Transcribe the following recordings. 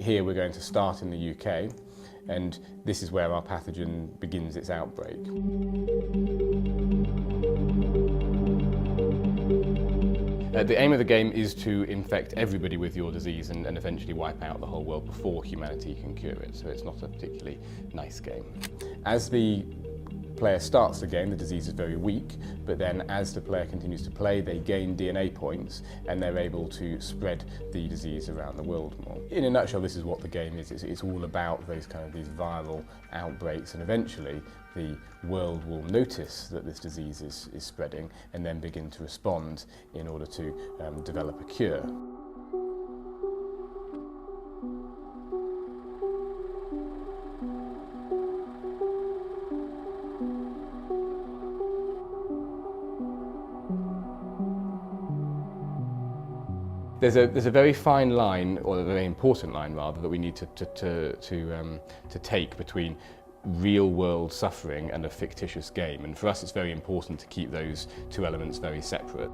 here we're going to start in the UK, and this is where our pathogen begins its outbreak. The aim of the game is to infect everybody with your disease and eventually wipe out the whole world before humanity can cure it, so it's not a particularly nice game. As the player starts the game, the disease is very weak, but then as the player continues to play, they gain DNA points and they're able to spread the disease around the world more. In a nutshell, this is what the game is. It's all about these viral outbreaks, and eventually the world will notice that this disease is spreading and then begin to respond in order to develop a cure. There's a very fine line, or a very important line rather, that we need to take between real-world suffering and a fictitious game. And for us, it's very important to keep those two elements very separate.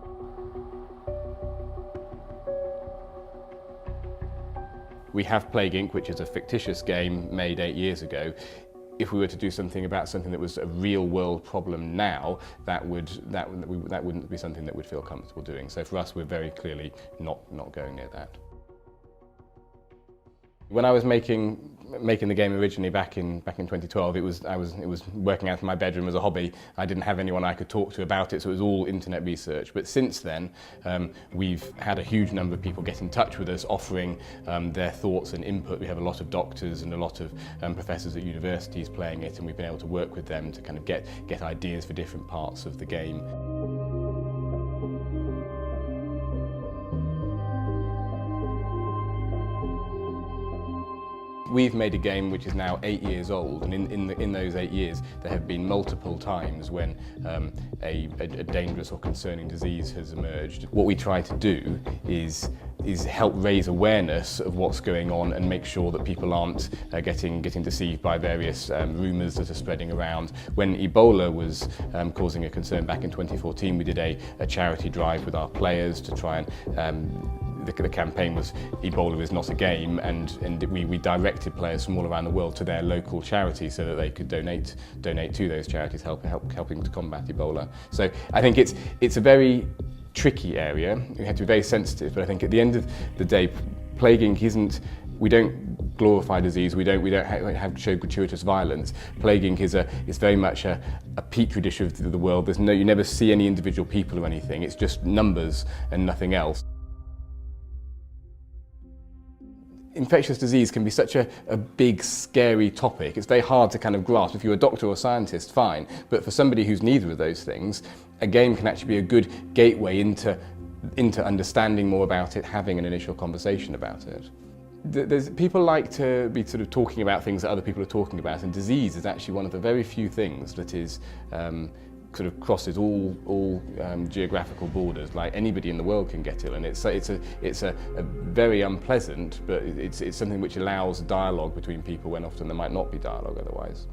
We have Plague Inc., which is a fictitious game made 8 years ago. If we were to do something about something that was a real-world problem now, that wouldn't be something that we'd feel comfortable doing. So for us, we're very clearly not going near that. When I was making the game originally back in 2012, it was working out in my bedroom as a hobby. I didn't have anyone I could talk to about it, so it was all internet research. But since then, we've had a huge number of people get in touch with us, offering their thoughts and input. We have a lot of doctors and a lot of professors at universities playing it, and we've been able to work with them to kind of get ideas for different parts of the game. We've made a game which is now 8 years old, and in those 8 years there have been multiple times when a dangerous or concerning disease has emerged. What we try to do is help raise awareness of what's going on and make sure that people aren't getting deceived by various rumours that are spreading around. When Ebola was causing a concern back in 2014, we did a charity drive with our players to try and the campaign was Ebola is not a game, and we directed players from all around the world to their local charity so that they could donate to those charities helping to combat Ebola. So I think it's a very tricky area. We have to be very sensitive, but I think at the end of the day, Plague Inc. isn't. We don't glorify disease. We don't have show gratuitous violence. Plague Inc. is very much a petri dish of the world. You never see any individual people or anything. It's just numbers and nothing else. Infectious disease can be such a big, scary topic. It's very hard to kind of grasp. If you're a doctor or a scientist, fine. But for somebody who's neither of those things, a game can actually be a good gateway into understanding more about it, having an initial conversation about it. People like to be sort of talking about things that other people are talking about, and disease is actually one of the very few things that is sort of crosses all geographical borders. Like, anybody in the world can get ill, and it's a very unpleasant, but it's something which allows dialogue between people when often there might not be dialogue otherwise.